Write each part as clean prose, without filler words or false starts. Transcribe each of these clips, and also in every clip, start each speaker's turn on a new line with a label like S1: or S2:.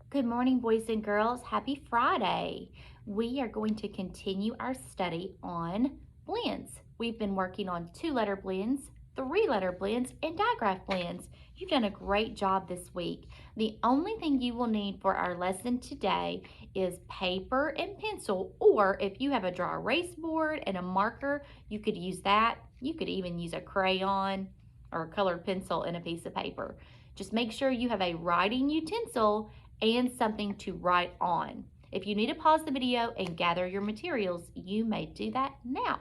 S1: Good morning, boys and girls. Happy Friday. We are going to continue our study on blends. We've been working on 2-letter blends, 3-letter blends, and digraph blends. You've done a great job this week. The only thing you will need for our lesson today is paper and pencil, or if you have a dry erase board and a marker, you could use that. You could even use a crayon or a colored pencil and a piece of paper. Just make sure you have a writing utensil and something to write on. If you need to pause the video and gather your materials, you may do that now.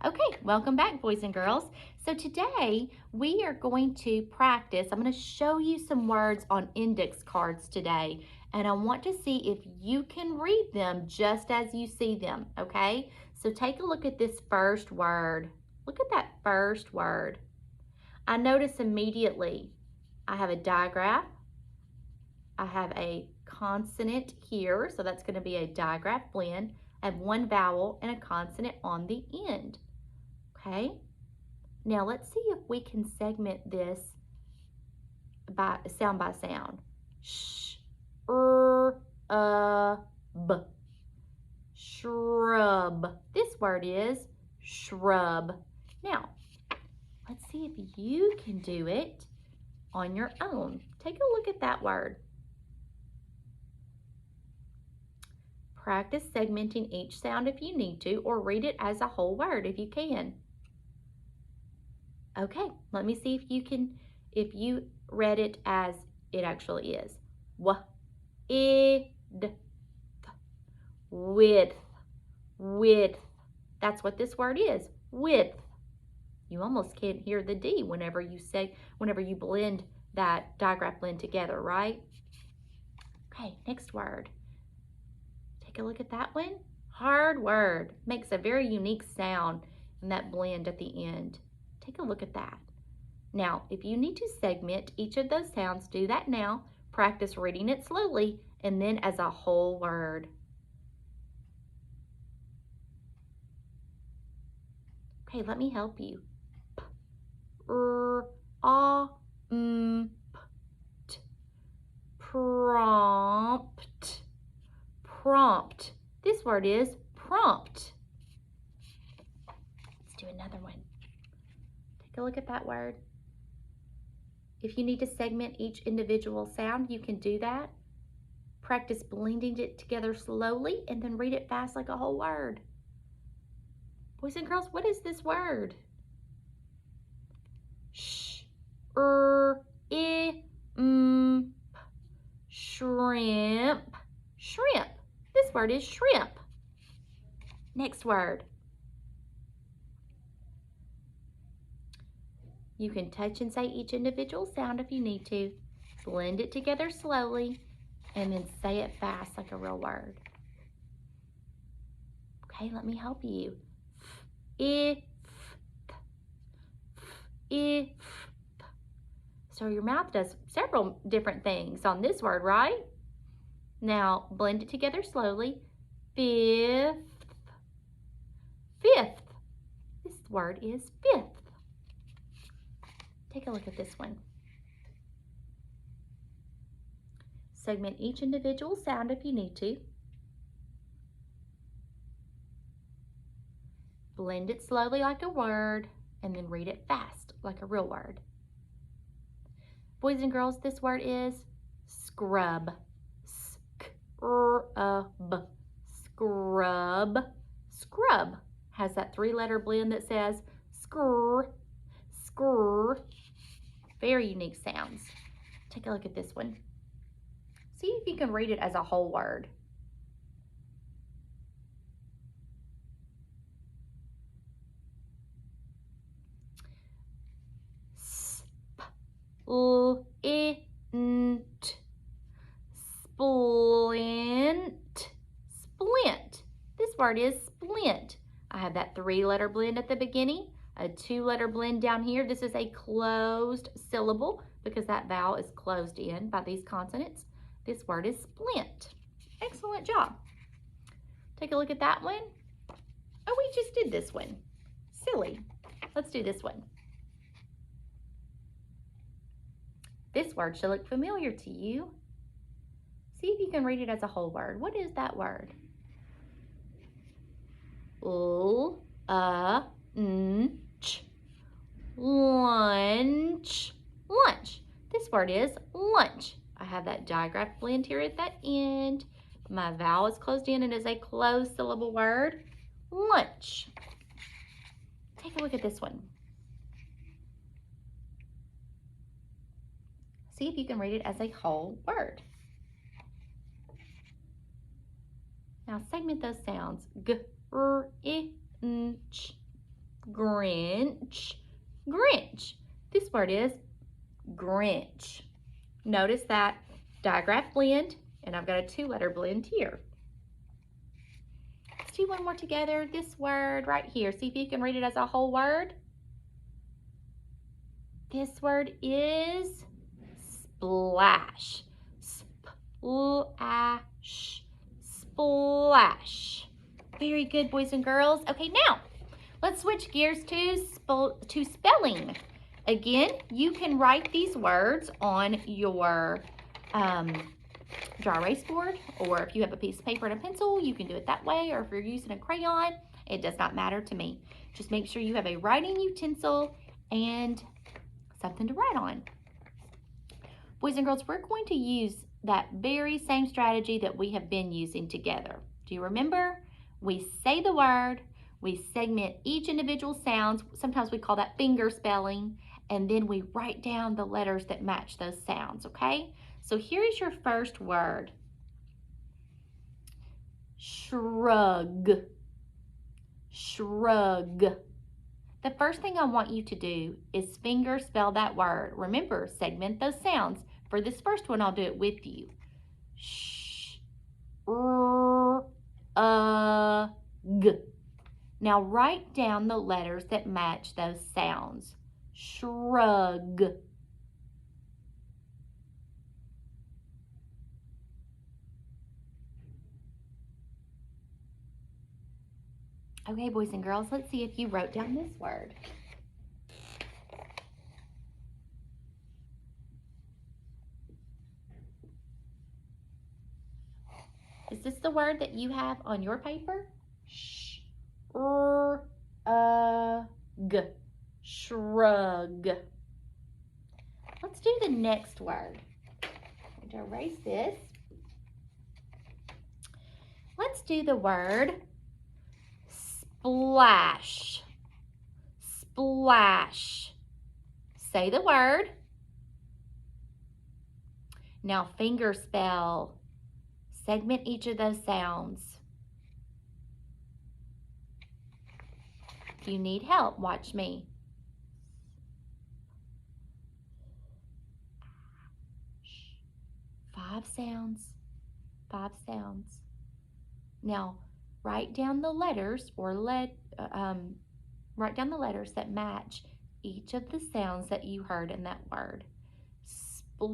S1: Okay, welcome back, boys and girls. So today we are going to practice. I'm going to show you some words on index cards today, and I want to see if you can read them just as you see them, okay? So take a look at this first word. Look at that first word. I notice immediately I have a digraph. I have a consonant here, so that's going to be a digraph blend. I have one vowel and a consonant on the end. Okay? Now let's see if we can segment this by sound. Sh, b. Shrub. This word is shrub. Now, let's see if you can do it on your own. Take a look at that word. Practice segmenting each sound if you need to, or read it as a whole word if you can. Okay, let me see if you read it as it actually is. Width. That's what this word is, width. You almost can't hear the D whenever you blend that digraph blend together, right? Okay, next word. Take a look at that one. Hard word. Makes a very unique sound in that blend at the end. Take a look at that. Now, if you need to segment each of those sounds, do that now. Practice reading it slowly and then as a whole word. Okay, let me help you. Prompt. Prompt. This word is prompt. Let's do another one. Take a look at that word. If you need to segment each individual sound, you can do that. Practice blending it together slowly and then read it fast like a whole word. Boys and girls, what is this word? Shrimp. Shrimp. This word is shrimp. Next word. You can touch and say each individual sound if you need to. Blend it together slowly and then say it fast like a real word. Okay, let me help you. So your mouth does several different things on this word, right? Now, blend it together slowly. Fifth. This word is fifth. Take a look at this one. Segment each individual sound if you need to. Blend it slowly like a word, and then read it fast like a real word. Boys and girls, this word is scrub. Scrub. Scrub. Scrub has that 3-letter blend that says scr. Scr. Very unique sounds. Take a look at this one. See if you can read it as a whole word. Splint. Splint. Splint. This word is splint. I have that 3-letter blend at the beginning, a 2-letter blend down here. This is a closed syllable because that vowel is closed in by these consonants. This word is splint. Excellent job. Take a look at that one. Oh, we just did this one. Silly. Let's do this one. This word should look familiar to you. See if you can read it as a whole word. What is that word? Lunch. Lunch. Lunch. This word is lunch. I have that digraph blend here at that end. My vowel is closed in and is a closed syllable word. Lunch. Take a look at this one. See if you can read it as a whole word. Now segment those sounds. Grinch. Grinch. Grinch. This word is Grinch. Notice that digraph blend, and I've got a 2-letter blend here. Let's do one more together. This word right here. See if you can read it as a whole word. This word is splash. Splash. Splash. Very good, boys and girls. Okay, now let's switch gears to spelling. Again, you can write these words on your dry erase board, or if you have a piece of paper and a pencil, you can do it that way, or if you're using a crayon, it does not matter to me. Just make sure you have a writing utensil and something to write on. Boys and girls, we're going to use that very same strategy that we have been using together. Do you remember? We say the word, we segment each individual sounds, sometimes we call that finger spelling, and then we write down the letters that match those sounds, okay? So here is your first word. Shrug. Shrug. The first thing I want you to do is finger spell that word. Remember, segment those sounds. For this first one, I'll do it with you. Sh, r, g. Now write down the letters that match those sounds. Shrug. Okay, boys and girls, let's see if you wrote down this word. Is this the word that you have on your paper? Shrug. Shrug. Let's do the next word. I'm going to erase this. Let's do the word splash. Splash. Say the word. Now finger spell. Segment each of those sounds. If you need help, watch me. 5 sounds. 5 sounds. Now, write down the letters write down the letters that match each of the sounds that you heard in that word. Splash.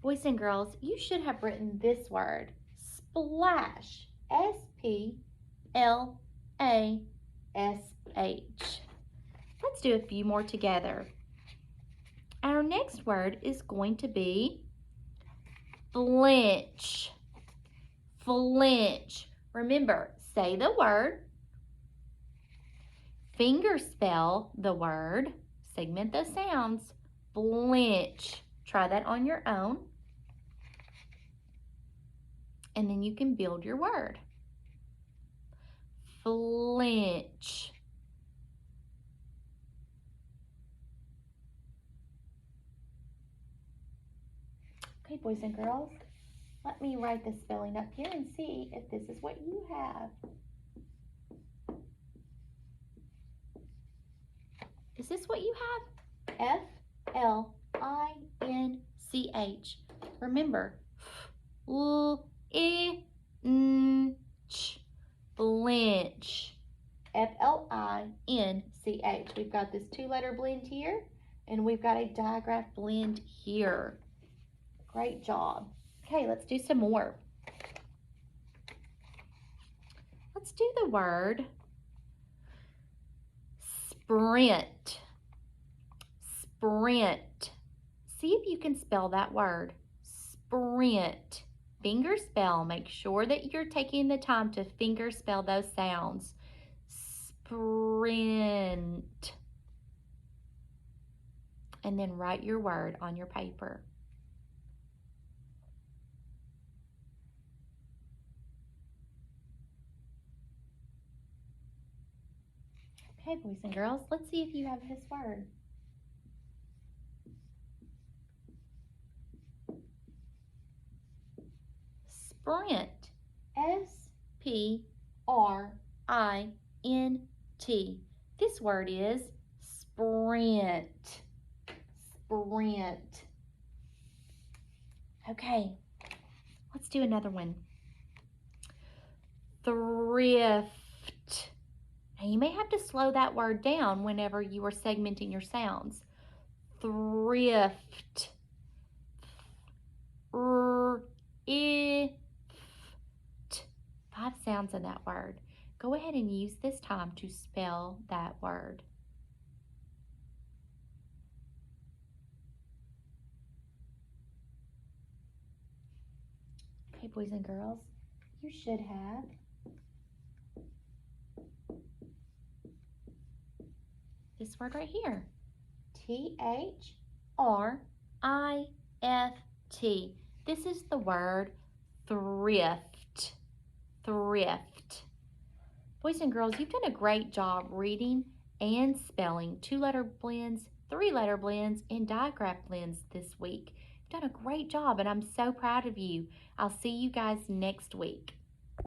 S1: Boys and girls, you should have written this word, splash. S-P-L-A-S-H. Let's do a few more together. Our next word is going to be flinch. Flinch. Remember, say the word, finger spell the word, segment the sounds, flinch. Try that on your own. And then you can build your word. Flinch. Okay, boys and girls, let me write the spelling up here and see if this is what you have. Is this what you have? F-L-I-N-C-H. Remember, F-L-I-N-C-H. Flinch. F-L-I-N-C-H. We've got this 2-letter blend here, and we've got a digraph blend here. Great job. Okay, let's do some more. Let's do the word sprint. Sprint. See if you can spell that word. Sprint. Finger spell. Make sure that you're taking the time to finger spell those sounds. Sprint. And then write your word on your paper. Okay, boys and girls, let's see if you have this word. Sprint. S-P-R-I-N-T. This word is sprint. Sprint. Okay, let's do another one. Thrift. Now you may have to slow that word down whenever you are segmenting your sounds. Thrift. If. 5 sounds in that word. Go ahead and use this time to spell that word. Okay, boys and girls, you should have this word right here. T-H-R-I-F-T. This is the word thrift. Thrift. Boys and girls, you've done a great job reading and spelling 2-letter blends, 3-letter blends, and digraph blends this week. You've done a great job, and I'm so proud of you. I'll see you guys next week.